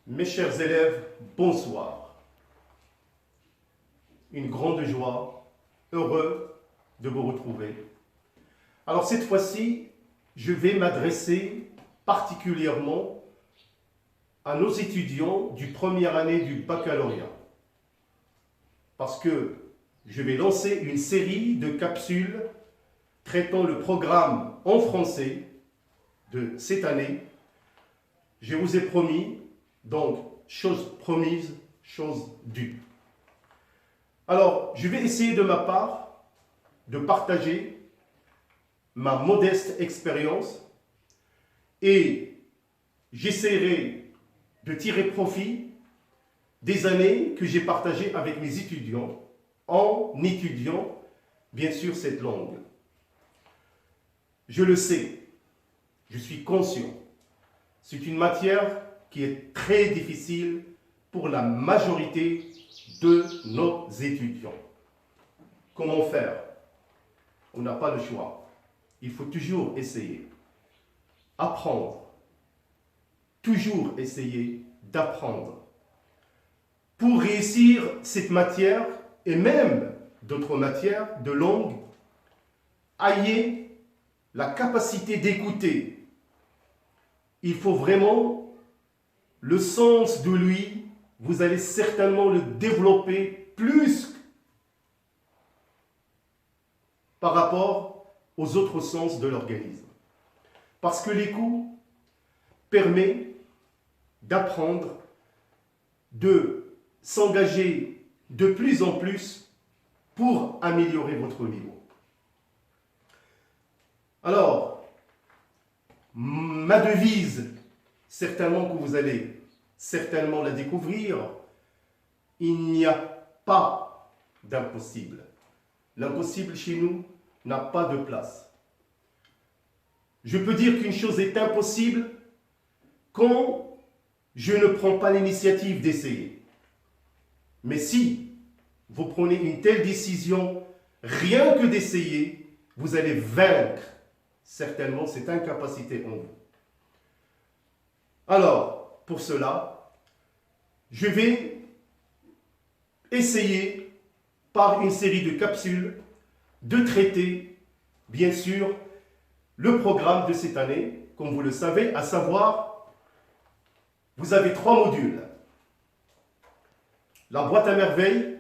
Mes chers élèves, bonsoir. Une grande joie, heureux de vous retrouver. Alors cette fois-ci, je vais m'adresser particulièrement à nos étudiants du première année du baccalauréat. Parce que je vais lancer une série de capsules traitant le programme en français de cette année. Je vous ai promis, donc, chose promise, chose due. Alors, je vais essayer de ma part de partager ma modeste expérience et j'essaierai de tirer profit des années que j'ai partagées avec mes étudiants en étudiant, bien sûr, cette langue. Je le sais, je suis conscient. C'est une matière qui est très difficile pour la majorité de nos étudiants. Comment faire? On n'a pas le choix. Il faut toujours essayer. Apprendre. Toujours essayer d'apprendre. Pour réussir cette matière, et même d'autres matières de langue, ayez la capacité d'écouter. Il faut vraiment le sens de lui, vous allez certainement le développer plus par rapport aux autres sens de l'organisme. Parce que l'écoute permet d'apprendre, de s'engager de plus en plus pour améliorer votre niveau. Alors, ma devise, certainement que vous allez certainement la découvrir, il n'y a pas d'impossible. L'impossible chez nous n'a pas de place. Je peux dire qu'une chose est impossible quand je ne prends pas l'initiative d'essayer. Mais si vous prenez une telle décision, rien que d'essayer, vous allez vaincre certainement cette incapacité en vous. Alors, pour cela, je vais essayer, par une série de capsules, de traiter, bien sûr, le programme de cette année, comme vous le savez, à savoir, vous avez 3 modules. La boîte à merveilles,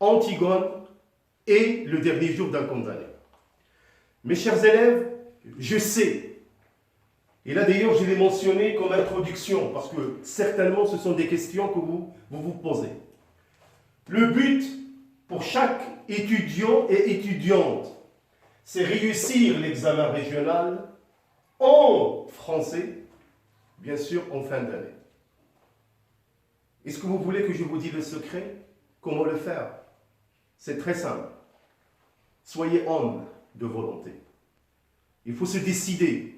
Antigone et le dernier jour d'un condamné. Mes chers élèves, je sais, et là d'ailleurs je l'ai mentionné comme introduction, parce que certainement ce sont des questions que vous posez. Le but pour chaque étudiant et étudiante, c'est réussir l'examen régional en français, bien sûr en fin d'année. Est-ce que vous voulez que je vous dise le secret? Comment le faire? C'est très simple. Soyez homme de volonté. Il faut se décider.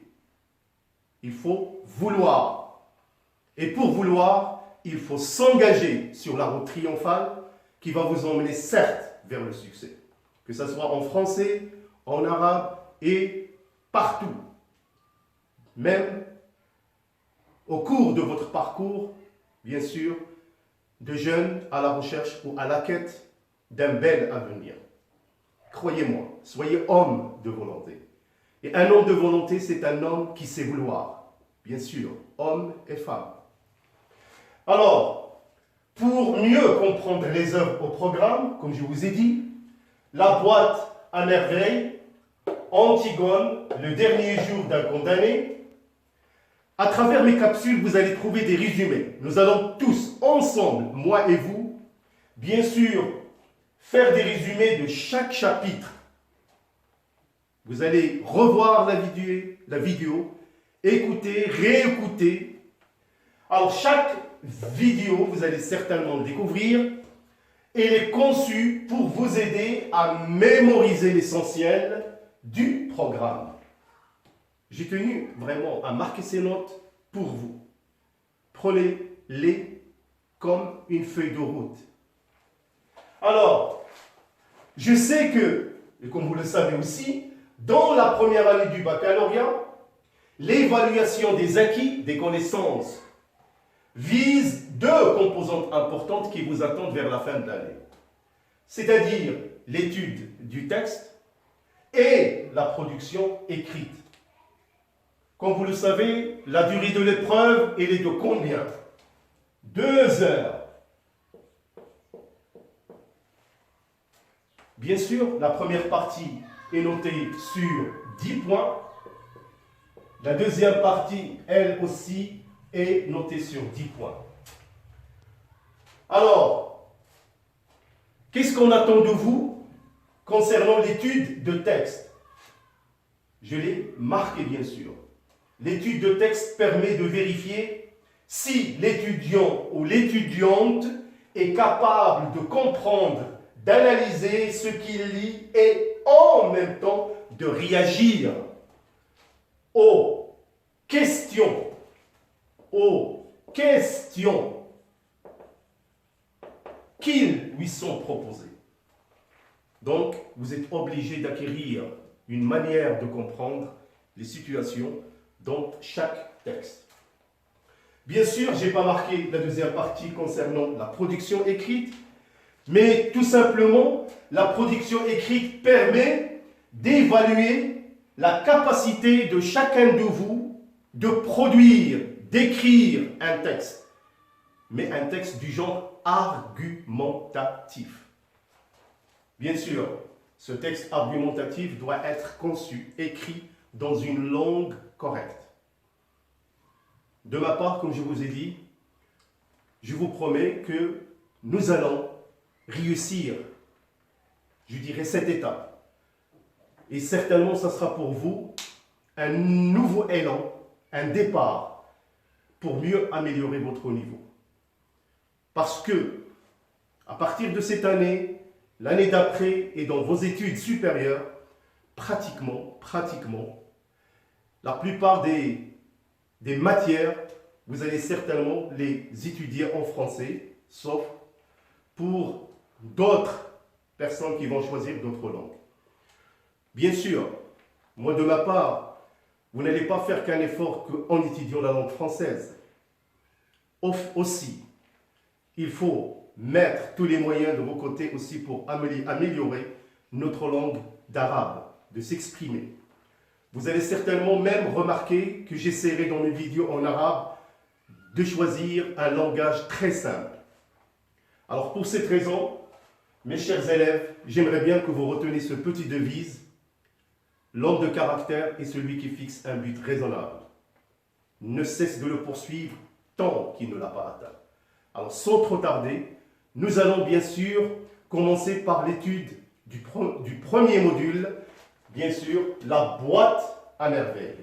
Il faut vouloir. Et pour vouloir, il faut s'engager sur la route triomphale qui va vous emmener certes vers le succès. Que ce soit en français, en arabe et partout. Même au cours de votre parcours, bien sûr, de jeunes à la recherche ou à la quête d'un bel avenir. Croyez-moi, soyez homme de volonté. Et un homme de volonté, c'est un homme qui sait vouloir. Bien sûr, hommes et femmes. Alors, pour mieux comprendre les œuvres au programme, comme je vous ai dit, la boîte à merveille, Antigone, le dernier jour d'un condamné. À travers mes capsules, vous allez trouver des résumés. Nous allons tous, ensemble, moi et vous, bien sûr, faire des résumés de chaque chapitre. Vous allez revoir la vidéo, écouter, réécouter. Alors, chaque vidéo, vous allez certainement le découvrir. Elle est conçue pour vous aider à mémoriser l'essentiel du programme. J'ai tenu vraiment à marquer ces notes pour vous. Prenez-les comme une feuille de route. Alors, je sais que, et comme vous le savez aussi, dans la première année du baccalauréat, l'évaluation des acquis, des connaissances vise deux composantes importantes qui vous attendent vers la fin de l'année. C'est-à-dire l'étude du texte et la production écrite. Comme vous le savez, la durée de l'épreuve, elle est de combien? 2 heures. Bien sûr, la première partie est notée sur 10 points. La deuxième partie, elle aussi, est notée sur 10 points. Alors, qu'est-ce qu'on attend de vous concernant l'étude de texte? Je l'ai marqué, bien sûr. L'étude de texte permet de vérifier si l'étudiant ou l'étudiante est capable de comprendre, d'analyser ce qu'il lit et en même temps de réagir aux questions qui lui sont proposées. Donc, vous êtes obligé d'acquérir une manière de comprendre les situations dans chaque texte. Bien sûr, je n'ai pas marqué la deuxième partie concernant la production écrite, mais tout simplement, la production écrite permet d'évaluer la capacité de chacun de vous de produire, d'écrire un texte, mais un texte du genre argumentatif. Bien sûr, ce texte argumentatif doit être conçu, écrit dans une langue correcte. De ma part, comme je vous ai dit, je vous promets que nous allons réussir, je dirais, cette étape. Et certainement, ça sera pour vous un nouveau élan, un départ pour mieux améliorer votre niveau. Parce que, à partir de cette année, l'année d'après et dans vos études supérieures, pratiquement, la plupart des matières, vous allez certainement les étudier en français, sauf pour d'autres personnes qui vont choisir d'autres langues. Bien sûr, moi de ma part, vous n'allez pas faire qu'un effort en étudiant la langue française. Aussi, il faut mettre tous les moyens de vos côtés aussi pour améliorer notre langue d'arabe, de s'exprimer. Vous allez certainement même remarquer que j'essaierai dans mes vidéos en arabe de choisir un langage très simple. Alors pour cette raison, mes chers élèves, j'aimerais bien que vous reteniez ce petit devise. L'homme de caractère est celui qui fixe un but raisonnable. Ne cesse de le poursuivre tant qu'il ne l'a pas atteint. Alors sans trop tarder, nous allons bien sûr commencer par l'étude du premier module, bien sûr, la boîte à merveilles.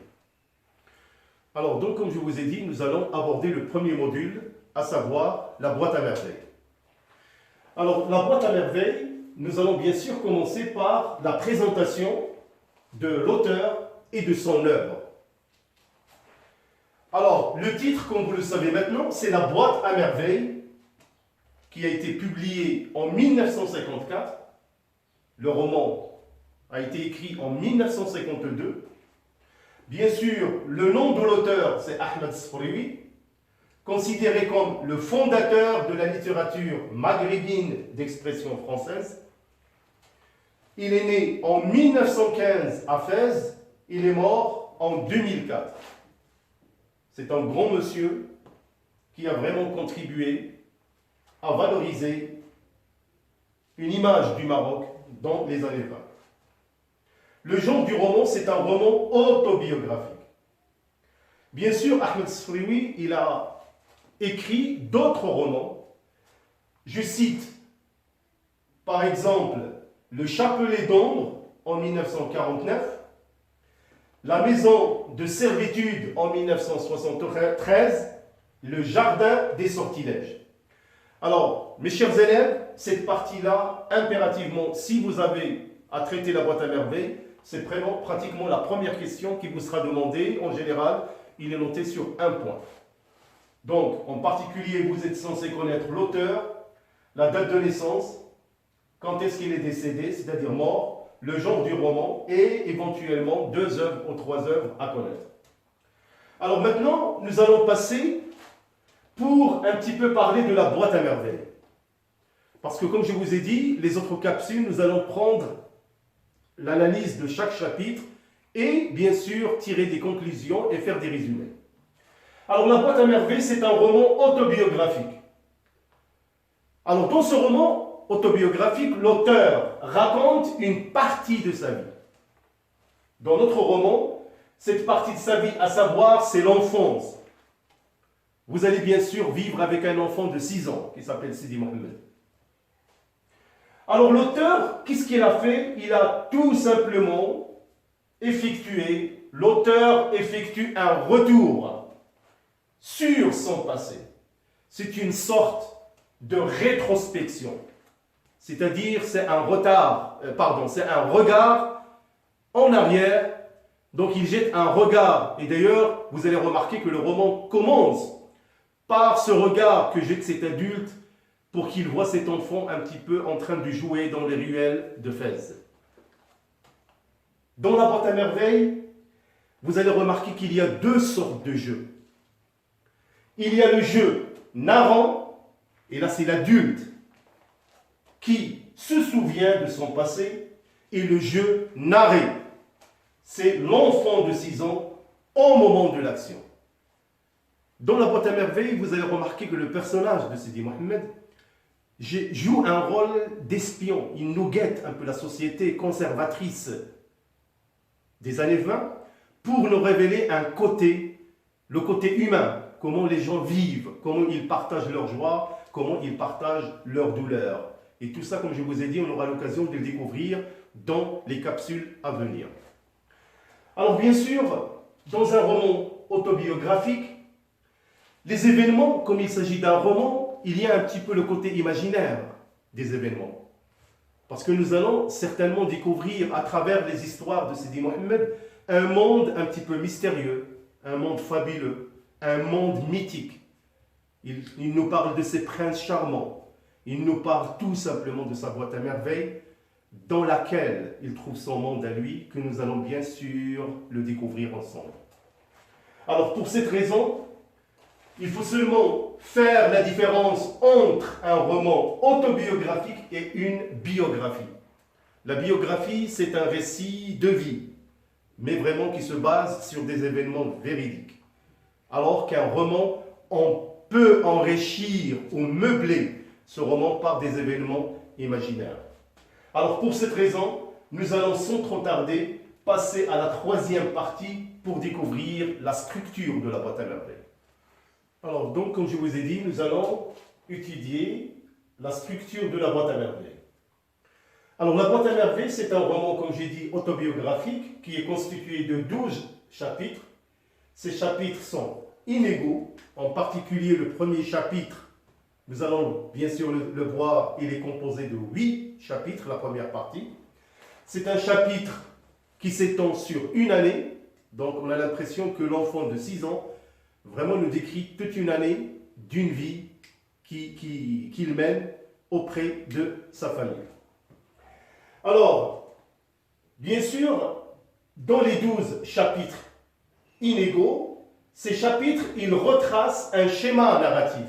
Alors donc, comme je vous ai dit, nous allons aborder le premier module, à savoir la boîte à merveilles. Alors, la boîte à merveilles, nous allons bien sûr commencer par la présentation de l'auteur et de son œuvre. Alors, le titre, comme vous le savez maintenant, c'est La boîte à merveilles, qui a été publié en 1954. Le roman a été écrit en 1952. Bien sûr, le nom de l'auteur, c'est Ahmed Sfriwi, considéré comme le fondateur de la littérature maghrébine d'expression française. Il est né en 1915 à Fès, il est mort en 2004. C'est un grand monsieur qui a vraiment contribué à valoriser une image du Maroc dans les années 20. Le genre du roman, c'est un roman autobiographique. Bien sûr, Ahmed Sfriwi, il a écrit d'autres romans. Je cite, par exemple, Le Chapelet d'ombre en 1949, La maison de servitude en 1973, Le jardin des sortilèges. Alors, mes chers élèves, cette partie-là, impérativement, si vous avez à traiter la boîte à merveilles, c'est vraiment pratiquement la première question qui vous sera demandée. En général, il est noté sur 1 point. Donc, en particulier, vous êtes censé connaître l'auteur, la date de naissance, quand est-ce qu'il est décédé, c'est-à-dire mort, le genre du roman et éventuellement 2 œuvres ou 3 œuvres à connaître. Alors maintenant, nous allons passer pour un petit peu parler de la boîte à merveilles. Parce que comme je vous ai dit, les autres capsules, nous allons prendre l'analyse de chaque chapitre et bien sûr tirer des conclusions et faire des résumés. Alors la boîte à merveilles, c'est un roman autobiographique. Alors dans ce roman autobiographique, l'auteur raconte une partie de sa vie. Dans notre roman, cette partie de sa vie, à savoir, c'est l'enfance. Vous allez bien sûr vivre avec un enfant de 6 ans qui s'appelle Sidi Mohamed. Alors l'auteur, qu'est-ce qu'il a fait? Il a tout simplement l'auteur effectue un retour sur son passé. C'est une sorte de rétrospection. C'est-à-dire, c'est un regard en arrière. Donc il jette un regard. Et d'ailleurs, vous allez remarquer que le roman commence par ce regard que jette cet adulte pour qu'il voit cet enfant un petit peu en train de jouer dans les ruelles de Fès. Dans la boîte à merveilles, vous allez remarquer qu'il y a 2 sortes de jeux. Il y a le jeu narrant, et là c'est l'adulte qui se souvient de son passé, et le jeu narré, c'est l'enfant de 6 ans au moment de l'action. Dans la boîte à merveilles, vous allez remarquer que le personnage de Sidi Mohamed joue un rôle d'espion. Il nous guette un peu la société conservatrice des années 20 pour nous révéler le côté humain, comment les gens vivent, comment ils partagent leur joie, comment ils partagent leur douleur. Et tout ça, comme je vous ai dit, on aura l'occasion de le découvrir dans les capsules à venir. Alors bien sûr, dans un roman autobiographique, les événements, comme il s'agit d'un roman, il y a un petit peu le côté imaginaire des événements. Parce que nous allons certainement découvrir à travers les histoires de Sidi Mohamed un monde un petit peu mystérieux, un monde fabuleux, un monde mythique. Il nous parle de ses princes charmants. Il nous parle tout simplement de sa boîte à merveilles dans laquelle il trouve son monde à lui, que nous allons bien sûr le découvrir ensemble. Alors pour cette raison, il faut seulement faire la différence entre un roman autobiographique et une biographie. La biographie, c'est un récit de vie, mais vraiment qui se base sur des événements véridiques. Alors qu'un roman, on peut enrichir ou meubler ce roman par des événements imaginaires. Alors pour cette raison, nous allons sans trop tarder passer à la 3e partie pour découvrir la structure de la boîte à merveilles. Alors donc, comme je vous ai dit, nous allons étudier la structure de la boîte à merveilles. Alors la boîte à merveilles, c'est un roman, comme j'ai dit, autobiographique qui est constitué de 12 chapitres. Ces chapitres sont inégaux, en particulier le premier chapitre, nous allons bien sûr le voir, il est composé de 8 chapitres, la première partie. C'est un chapitre qui s'étend sur une année, donc on a l'impression que l'enfant de 6 ans vraiment nous décrit toute une année d'une vie qu'il mène auprès de sa famille. Alors, bien sûr, dans les 12 chapitres inégaux, ces chapitres, ils retracent un schéma narratif.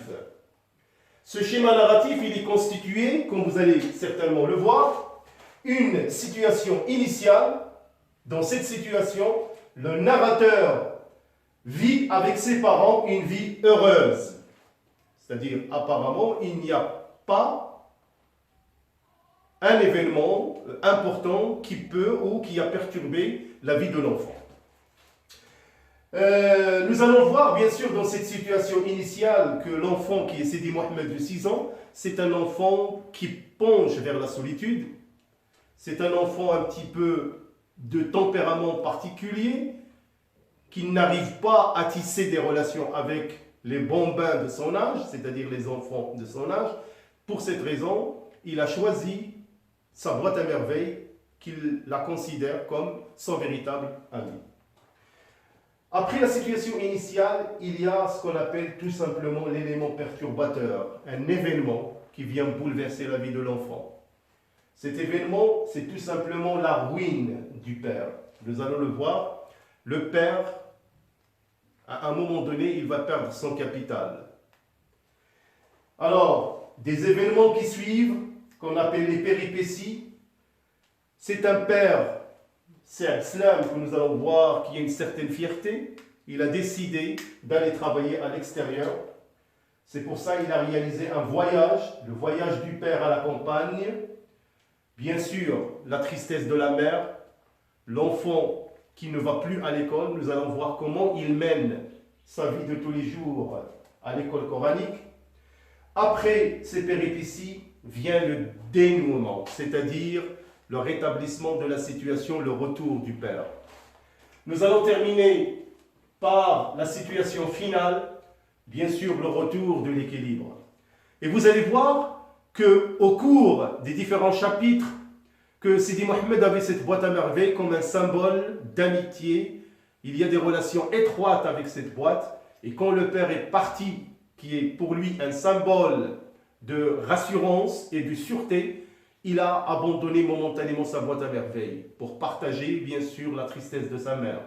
Ce schéma narratif, il est constitué, comme vous allez certainement le voir, une situation initiale. Dans cette situation, le narrateur vit avec ses parents une vie heureuse. C'est-à-dire, apparemment, il n'y a pas un événement important qui peut ou qui a perturbé la vie de l'enfant. Nous allons voir, bien sûr, dans cette situation initiale, que l'enfant qui est Sidi Mohamed de 6 ans, c'est un enfant qui penche vers la solitude. C'est un enfant un petit peu de tempérament particulier, qui n'arrive pas à tisser des relations avec les bambins de son âge, c'est-à-dire les enfants de son âge. Pour cette raison, il a choisi sa boîte à merveilles, qu'il la considère comme son véritable ami. Après la situation initiale, il y a ce qu'on appelle tout simplement l'élément perturbateur, un événement qui vient bouleverser la vie de l'enfant. Cet événement, c'est tout simplement la ruine du père. Nous allons le voir. Le père, à un moment donné, il va perdre son capital. Alors, des événements qui suivent, qu'on appelle les péripéties. C'est un père, c'est Islam que nous allons voir, qui a une certaine fierté. Il a décidé d'aller travailler à l'extérieur. C'est pour ça qu'il a réalisé un voyage, le voyage du père à la campagne. Bien sûr, la tristesse de la mère, l'enfant qui ne va plus à l'école. Nous allons voir comment il mène sa vie de tous les jours à l'école coranique. Après ces péripéties vient le dénouement, c'est-à-dire le rétablissement de la situation, le retour du père. Nous allons terminer par la situation finale, bien sûr le retour de l'équilibre. Et vous allez voir qu'au cours des différents chapitres, que Sidi Mohammed avait cette boîte à merveilles comme un symbole d'amitié. Il y a des relations étroites avec cette boîte. Et quand le père est parti, qui est pour lui un symbole de rassurance et de sûreté, il a abandonné momentanément sa boîte à merveilles pour partager bien sûr la tristesse de sa mère.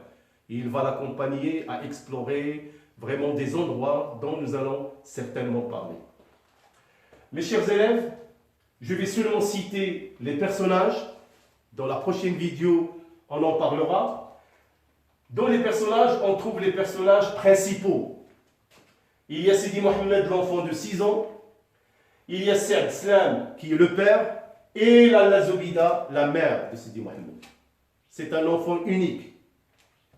Et il va l'accompagner à explorer vraiment des endroits dont nous allons certainement parler. Mes chers élèves, je vais seulement citer les personnages. Dans la prochaine vidéo, on en parlera. Dans les personnages, on trouve les personnages principaux. Il y a Sidi Mohammed, l'enfant de 6 ans. Il y a Saad Islam, qui est le père. Et Lalla Zobida, la mère de Sidi Mohammed. C'est un enfant unique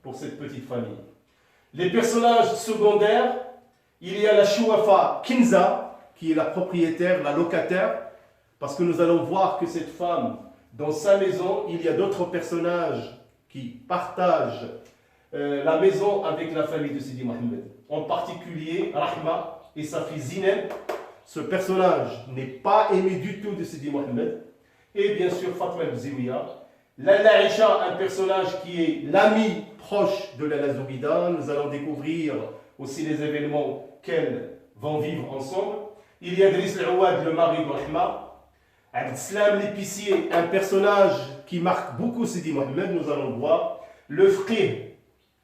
pour cette petite famille. Les personnages secondaires, il y a la Chouafa Kinza, qui est la propriétaire, la locataire, parce que nous allons voir que cette femme, dans sa maison, il y a d'autres personnages qui partagent la maison avec la famille de Sidi Mohammed. En particulier, Rahma et sa fille Zineb. Ce personnage n'est pas aimé du tout de Sidi Mohammed. Et bien sûr, Fatma el-Ziwiya. Lalla Aïcha, un personnage qui est l'ami proche de Lalla Zobida. Nous allons découvrir aussi les événements qu'elles vont vivre ensemble. Il y a Driss el-Ouad, le mari de Rahma. Abdeslam l'épicier, un personnage qui marque beaucoup Sidi Mohammed, nous allons le voir. Le Frère,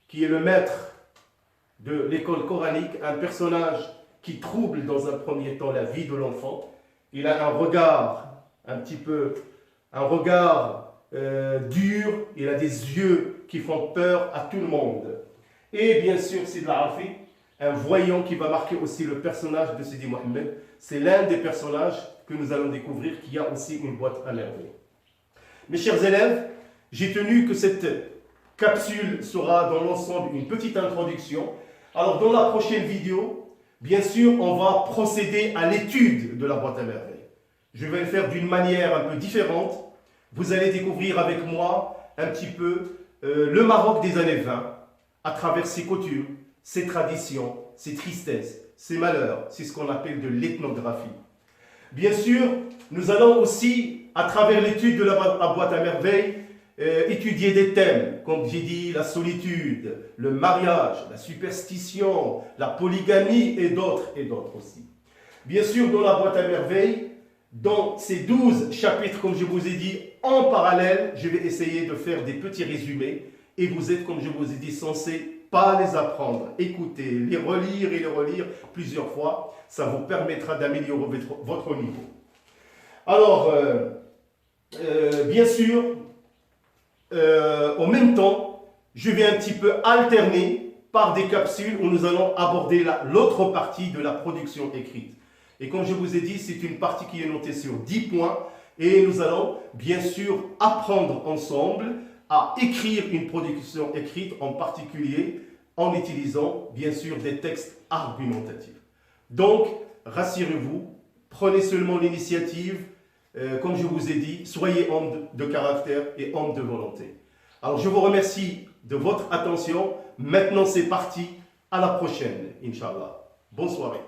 qui est le maître de l'école coranique, un personnage qui trouble dans un premier temps la vie de l'enfant. Il a un regard dur, il a des yeux qui font peur à tout le monde. Et bien sûr, Sid Arafi, un voyant qui va marquer aussi le personnage de Sidi Mohammed. C'est l'un des personnages que nous allons découvrir qui a aussi une boîte à merveilles. Mes chers élèves, j'ai tenu que cette capsule sera dans l'ensemble une petite introduction. Alors dans la prochaine vidéo, bien sûr, on va procéder à l'étude de la boîte à merveilles. Je vais le faire d'une manière un peu différente. Vous allez découvrir avec moi un petit peu le Maroc des années 20, à travers ses coutumes, ses traditions, ses tristesses, ses malheurs. C'est ce qu'on appelle de l'ethnographie. Bien sûr, nous allons aussi, à travers l'étude de la boîte à merveilles, étudier des thèmes, comme j'ai dit, la solitude, le mariage, la superstition, la polygamie et d'autres aussi. Bien sûr, dans la boîte à merveilles, dans ces 12 chapitres, comme je vous ai dit, en parallèle, je vais essayer de faire des petits résumés et vous êtes, comme je vous ai dit, censés pas les apprendre, écouter, les relire et les relire plusieurs fois. Ça vous permettra d'améliorer votre niveau. Alors, bien sûr, en même temps, je vais un petit peu alterner par des capsules où nous allons aborder l'autre partie de la production écrite. Et comme je vous ai dit, c'est une partie qui est notée sur 10 points et nous allons bien sûr apprendre ensemble à écrire une production écrite, en particulier en utilisant bien sûr des textes argumentatifs. Donc, rassurez-vous, prenez seulement l'initiative, comme je vous ai dit, soyez homme de caractère et homme de volonté. Alors, je vous remercie de votre attention. Maintenant, c'est parti. À la prochaine, Inch'Allah. Bonne soirée.